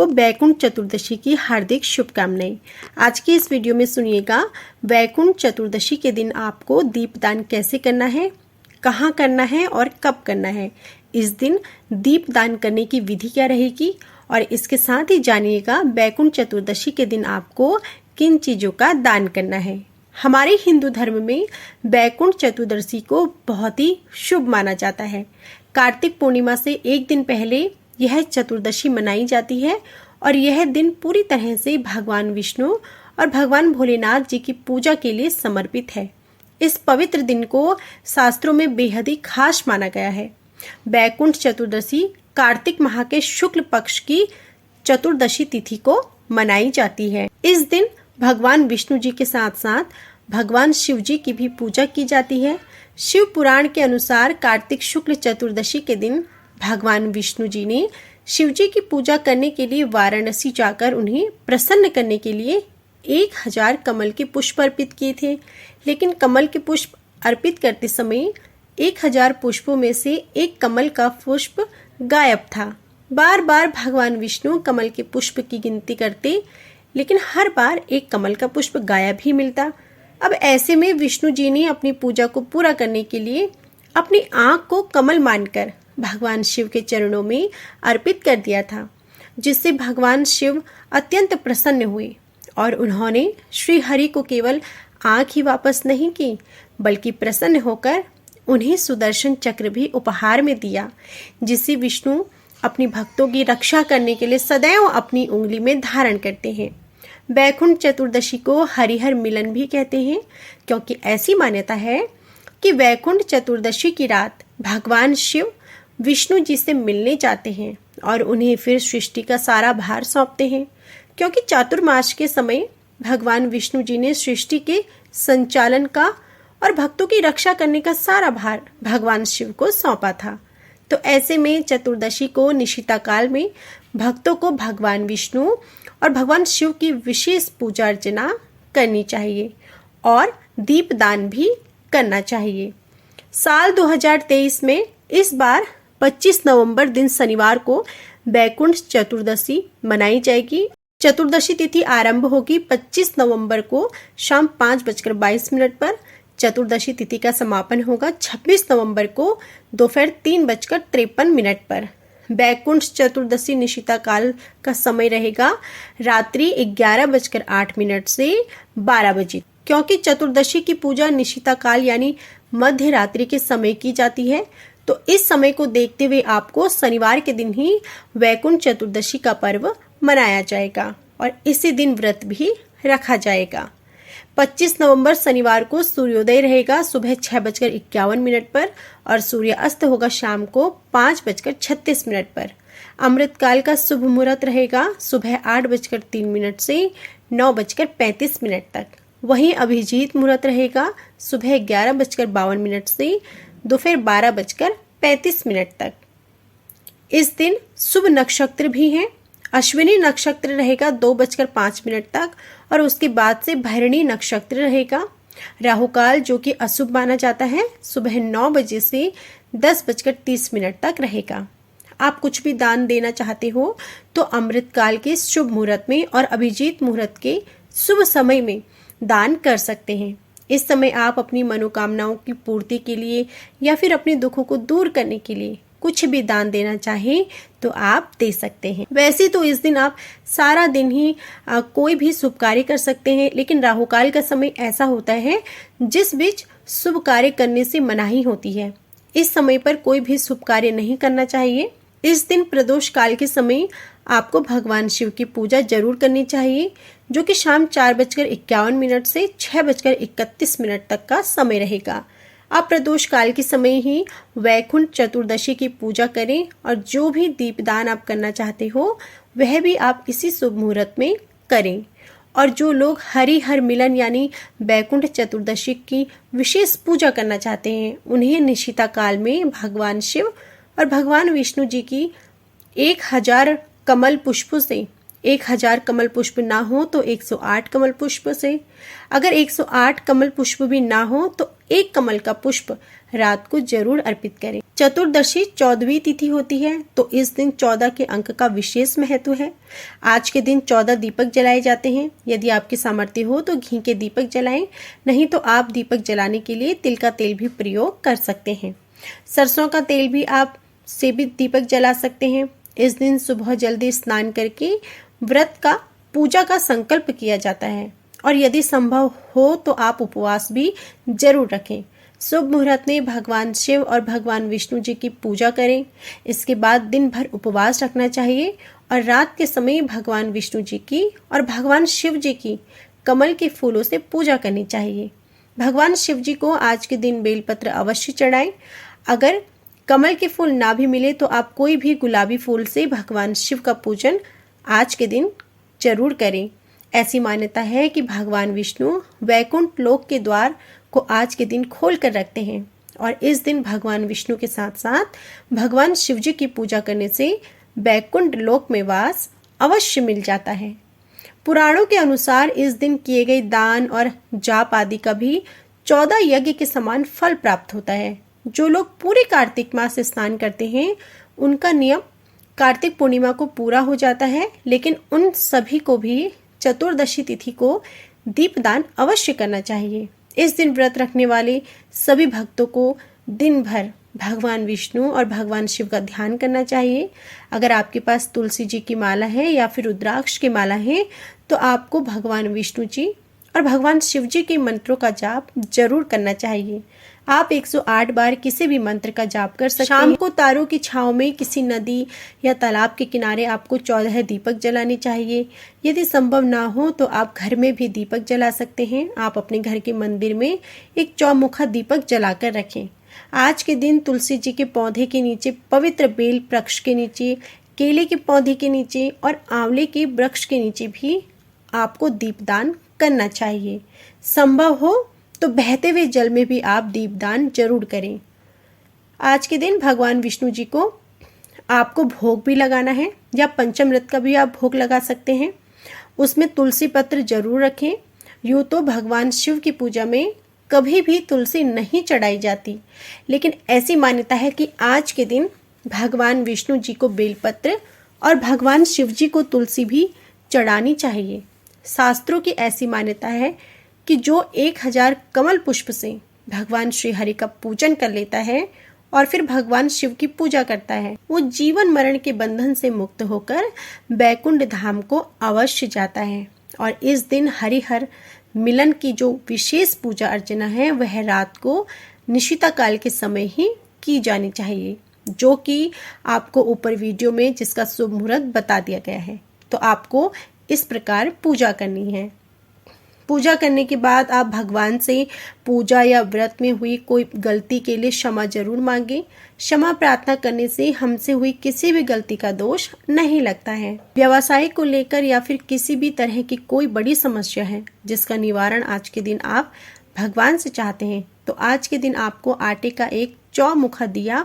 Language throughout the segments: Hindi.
को वैकुंठ चतुर्दशी की हार्दिक शुभकामनाएं। आज की इस वीडियो में सुनिएगा वैकुंठ चतुर्दशी के दिन आपको दीपदान कैसे करना है, कहाँ करना है और कब करना है। इस दिन दीपदान करने की विधि क्या रहेगी और इसके साथ ही जानिएगा वैकुंठ चतुर्दशी के दिन आपको किन चीज़ों का दान करना है। हमारे हिंदू धर्म में वैकुंठ चतुर्दशी को बहुत ही शुभ माना जाता है। कार्तिक पूर्णिमा से एक दिन पहले यह चतुर्दशी मनाई जाती है और यह दिन पूरी तरह से भगवान विष्णु और भगवान भोलेनाथ जी की पूजा के लिए समर्पित है। इस पवित्र दिन को शास्त्रों में बेहद ही खास माना गया है। वैकुंठ चतुर्दशी कार्तिक माह के शुक्ल पक्ष की चतुर्दशी तिथि को मनाई जाती है। इस दिन भगवान विष्णु जी के साथ साथ भगवान शिव जी की भी पूजा की जाती है। शिव पुराण के अनुसार कार्तिक शुक्ल चतुर्दशी के दिन भगवान विष्णु जी ने शिव जी की पूजा करने के लिए वाराणसी जाकर उन्हें प्रसन्न करने के लिए 1000 कमल के पुष्प अर्पित किए थे। लेकिन कमल के पुष्प अर्पित करते समय 1000 पुष्पों में से एक कमल का पुष्प गायब था। बार बार भगवान विष्णु कमल के पुष्प की गिनती करते, लेकिन हर बार एक कमल का पुष्प गायब ही मिलता। अब ऐसे में विष्णु जी ने अपनी पूजा को पूरा करने के लिए अपनी आंख को कमल मानकर भगवान शिव के चरणों में अर्पित कर दिया था, जिससे भगवान शिव अत्यंत प्रसन्न हुए और उन्होंने श्री हरि को केवल आंख ही वापस नहीं की, बल्कि प्रसन्न होकर उन्हें सुदर्शन चक्र भी उपहार में दिया, जिसे विष्णु अपनी भक्तों की रक्षा करने के लिए सदैव अपनी उंगली में धारण करते हैं। वैकुंठ चतुर्दशी को हरिहर मिलन भी कहते हैं, क्योंकि ऐसी मान्यता है कि वैकुंठ चतुर्दशी की रात भगवान शिव विष्णु जी से मिलने जाते हैं और उन्हें फिर सृष्टि का सारा भार सौंपते हैं, क्योंकि चातुर्मास के समय भगवान विष्णु जी ने सृष्टि के संचालन का और भक्तों की रक्षा करने का सारा भार भगवान शिव को सौंपा था। तो ऐसे में चतुर्दशी को निशिता काल में भक्तों को भगवान विष्णु और भगवान शिव की विशेष पूजा अर्चना करनी चाहिए और दीपदान भी करना चाहिए। साल 2023 में इस बार 25 नवंबर दिन शनिवार को वैकुंठ चतुर्दशी मनाई जाएगी। चतुर्दशी तिथि आरंभ होगी 25 नवंबर को शाम 5:22 पर। चतुर्दशी तिथि का समापन होगा 26 नवंबर को दोपहर 3:53 पर। वैकुंठ चतुर्दशी निशिता काल का समय रहेगा रात्रि 11:08 से 12 बजे। क्योंकि चतुर्दशी की पूजा निशिता काल यानी मध्य रात्रि के समय की जाती है, तो इस समय को देखते हुए आपको शनिवार के दिन ही वैकुंठ चतुर्दशी का पर्व मनाया जाएगा और इसी दिन व्रत भी रखा जाएगा। 25 नवंबर शनिवार को सूर्योदय रहेगा सुबह 6:51 पर और सूर्यास्त होगा शाम को 5:36 पर। अमृतकाल का शुभ मुहूर्त रहेगा सुबह 8:03 से 9:35 तक। वहीं अभिजीत मुहूर्त रहेगा सुबह 11:52 से दोपहर 12:35 तक। इस दिन शुभ नक्षत्र भी हैं। अश्विनी नक्षत्र रहेगा 2:05 तक और उसके बाद से भरणी नक्षत्र रहेगा। राहुकाल जो कि अशुभ माना जाता है सुबह 9 बजे से 10:30 तक रहेगा। आप कुछ भी दान देना चाहते हो तो अमृतकाल के शुभ मुहूर्त में और अभिजीत मुहूर्त के शुभ समय में दान कर सकते हैं। इस समय आप अपनी मनोकामनाओं की पूर्ति के लिए या फिर अपने दुखों को दूर करने के लिए कुछ भी दान देना चाहें तो आप दे सकते हैं। वैसे तो इस दिन आप सारा दिन ही कोई भी शुभ कार्य कर सकते हैं, लेकिन राहुकाल का समय ऐसा होता है जिस बीच शुभ कार्य करने से मनाही होती है। इस समय पर कोई भी शुभ कार्य नहीं करना चाहिए। इस दिन प्रदोष काल के समय आपको भगवान शिव की पूजा जरूर करनी चाहिए, जो कि शाम 4:51 से 6:31 तक का समय रहेगा। आप प्रदोष काल के समय ही वैकुंठ चतुर्दशी की पूजा करें और जो भी दीपदान आप करना चाहते हो वह भी आप इसी शुभ मुहूर्त में करें। और जो लोग हरिहर मिलन यानी वैकुंठ चतुर्दशी की विशेष पूजा करना चाहते हैं, उन्हें निशिता काल में भगवान शिव और भगवान विष्णु जी की 1000 कमल पुष्पों से 1000 कमल पुष्प ना हो तो 108 कमल पुष्प से, अगर 108 कमल पुष्प भी ना हो तो एक कमल का पुष्प रात को जरूर अर्पित करें। चतुर्दशी 14वीं तिथि होती है, तो इस दिन 14 के अंक का विशेष महत्व है। आज के दिन 14 दीपक जलाए जाते हैं। यदि आपकी सामर्थ्य हो तो घी के दीपक जलाएं, नहीं तो आप दीपक जलाने के लिए तिल का तेल भी प्रयोग कर सकते हैं। सरसों का तेल भी आप से भी दीपक जला सकते हैं। इस दिन सुबह जल्दी स्नान करके व्रत का पूजा का संकल्प किया जाता है और यदि संभव हो तो आप उपवास भी जरूर रखें। शुभ मुहूर्त में भगवान शिव और भगवान विष्णु जी की पूजा करें। इसके बाद दिन भर उपवास रखना चाहिए और रात के समय भगवान विष्णु जी की और भगवान शिव जी की कमल के फूलों से पूजा करनी चाहिए। भगवान शिव जी को आज के दिन बेलपत्र अवश्य चढ़ाएं। अगर कमल के फूल ना भी मिले तो आप कोई भी गुलाबी फूल से भगवान शिव का पूजन आज के दिन जरूर करें। ऐसी मान्यता है कि भगवान विष्णु वैकुंठ लोक के द्वार को आज के दिन खोल कर रखते हैं और इस दिन भगवान विष्णु के साथ साथ भगवान शिव जी की पूजा करने से वैकुंठ लोक में वास अवश्य मिल जाता है। पुराणों के अनुसार इस दिन किए गए दान और जाप आदि का भी 14 यज्ञ के समान फल प्राप्त होता है। जो लोग पूरे कार्तिक मास से स्नान करते हैं उनका नियम कार्तिक पूर्णिमा को पूरा हो जाता है, लेकिन उन सभी को भी चतुर्दशी तिथि को दीपदान अवश्य करना चाहिए। इस दिन व्रत रखने वाले सभी भक्तों को दिन भर भगवान विष्णु और भगवान शिव का ध्यान करना चाहिए। अगर आपके पास तुलसी जी की माला है या फिर रुद्राक्ष की माला है तो आपको भगवान विष्णु जी और भगवान शिव जी के मंत्रों का जाप जरूर करना चाहिए। आप 108 बार किसी भी मंत्र का जाप कर सकते हैं। शाम को तारों की छांव में किसी नदी या तालाब के किनारे आपको 14 दीपक जलाने चाहिए। यदि संभव ना हो तो आप घर में भी दीपक जला सकते हैं। आप अपने घर के मंदिर में एक चौमुखा दीपक जलाकर रखें। आज के दिन तुलसी जी के पौधे के नीचे, पवित्र बेल वृक्ष के नीचे, केले के पौधे के नीचे और आंवले के वृक्ष के नीचे भी आपको दीपदान करना चाहिए। संभव हो तो बहते हुए जल में भी आप दीपदान जरूर करें। आज के दिन भगवान विष्णु जी को आपको भोग भी लगाना है या पंचामृत का भी आप भोग लगा सकते हैं। उसमें तुलसी पत्र जरूर रखें। यूँ तो भगवान शिव की पूजा में कभी भी तुलसी नहीं चढ़ाई जाती, लेकिन ऐसी मान्यता है कि आज के दिन भगवान विष्णु जी को बेलपत्र और भगवान शिव जी को तुलसी भी चढ़ानी चाहिए। शास्त्रों की ऐसी मान्यता है कि जो 1000 कमल पुष्प से भगवान श्री हरि का पूजन कर लेता है और फिर भगवान शिव की पूजा करता है, वो जीवन मरण के बंधन से मुक्त होकर बैकुंठ धाम को अवश्य जाता है। और इस दिन हरिहर मिलन की जो विशेष पूजा अर्चना है वह रात को निशिता काल के समय ही की जानी चाहिए, जो कि आपको ऊपर वीडियो में जिसका शुभ मुहूर्त बता दिया गया है। तो आपको इस प्रकार पूजा करनी है। पूजा करने के बाद आप भगवान से पूजा या व्रत में हुई कोई गलती के लिए क्षमा जरूर मांगे। क्षमा प्रार्थना करने से हमसे हुई किसी भी गलती का दोष नहीं लगता है। व्यवसाय को लेकर या फिर किसी भी तरह की कोई बड़ी समस्या है जिसका निवारण आज के दिन आप भगवान से चाहते हैं, तो आज के दिन आपको आटे का एक चौमुखा दिया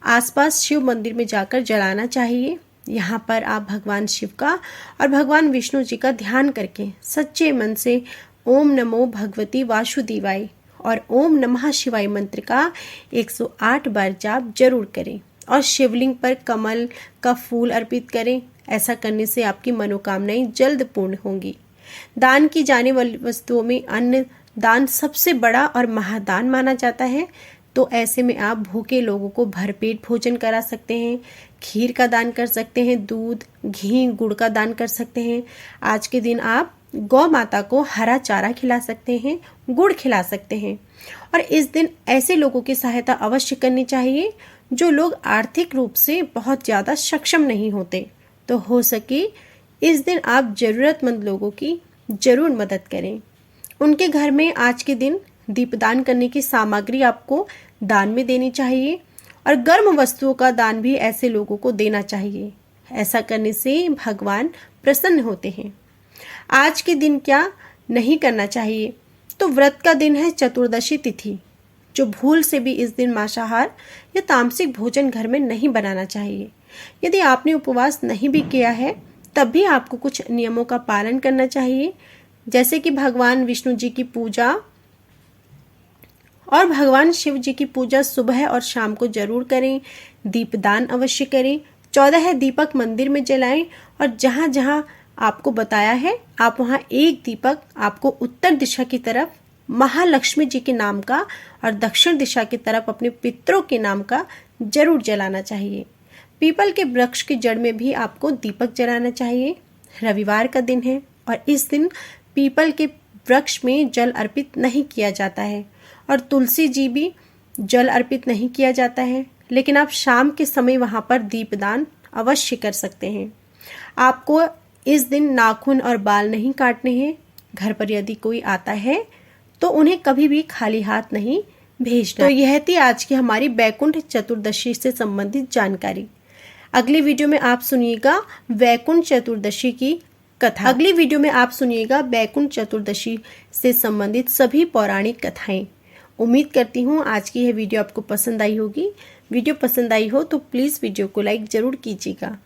आसपास शिव मंदिर में जाकर जलाना चाहिए। यहाँ पर आप भगवान शिव का और भगवान विष्णु जी का ध्यान करके सच्चे मन से ओम नमो भगवती वासुदेवाय और ओम नमः शिवाय मंत्र का 108 बार जाप जरूर करें और शिवलिंग पर कमल का फूल अर्पित करें। ऐसा करने से आपकी मनोकामनाएं जल्द पूर्ण होंगी। दान की जाने वाली वस्तुओं में अन्न दान सबसे बड़ा और महादान माना जाता है, तो ऐसे में आप भूखे लोगों को भरपेट भोजन करा सकते हैं। खीर का दान कर सकते हैं, दूध, घी, गुड़ का दान कर सकते हैं। आज के दिन आप गौ माता को हरा चारा खिला सकते हैं, गुड़ खिला सकते हैं। और इस दिन ऐसे लोगों की सहायता अवश्य करनी चाहिए जो लोग आर्थिक रूप से बहुत ज़्यादा सक्षम नहीं होते। तो हो सके इस दिन आप ज़रूरतमंद लोगों की जरूर मदद करें। उनके घर में आज के दिन दीपदान करने की सामग्री आपको दान में देनी चाहिए और गर्म वस्तुओं का दान भी ऐसे लोगों को देना चाहिए। ऐसा करने से भगवान प्रसन्न होते हैं। आज के दिन क्या नहीं करना चाहिए, तो व्रत का दिन है चतुर्दशी तिथि, जो भूल से भी इस दिन मांसाहार या तामसिक भोजन घर में नहीं बनाना चाहिए। यदि आपने उपवास नहीं भी किया है तब भी आपको कुछ नियमों का पालन करना चाहिए, जैसे कि भगवान विष्णु जी की पूजा और भगवान शिव जी की पूजा सुबह और शाम को जरूर करें। दीपदान अवश्य करें। 14 दीपक मंदिर में जलाएं और जहां जहां आपको बताया है आप वहां एक दीपक आपको उत्तर दिशा की तरफ महालक्ष्मी जी के नाम का और दक्षिण दिशा की तरफ अपने पितरों के नाम का जरूर जलाना चाहिए। पीपल के वृक्ष की जड़ में भी आपको दीपक जलाना चाहिए। रविवार का दिन है और इस दिन पीपल के वृक्ष में जल अर्पित नहीं किया जाता है और तुलसी जी भी जल अर्पित नहीं किया जाता है, लेकिन आप शाम के समय वहां पर दीपदान अवश्य कर सकते हैं। आपको इस दिन नाखून और बाल नहीं काटने हैं। घर पर यदि कोई आता है तो उन्हें कभी भी खाली हाथ नहीं भेजना। तो यह थी आज की हमारी वैकुंठ चतुर्दशी से संबंधित जानकारी। अगली वीडियो में आप सुनिएगा वैकुंठ चतुर्दशी की कथा। अगली वीडियो में आप सुनिएगा वैकुंठ चतुर्दशी से संबंधित सभी पौराणिक कथाएं। उम्मीद करती हूँ आज की यह वीडियो आपको पसंद आई होगी। वीडियो पसंद आई हो तो प्लीज़ वीडियो को लाइक ज़रूर कीजिएगा।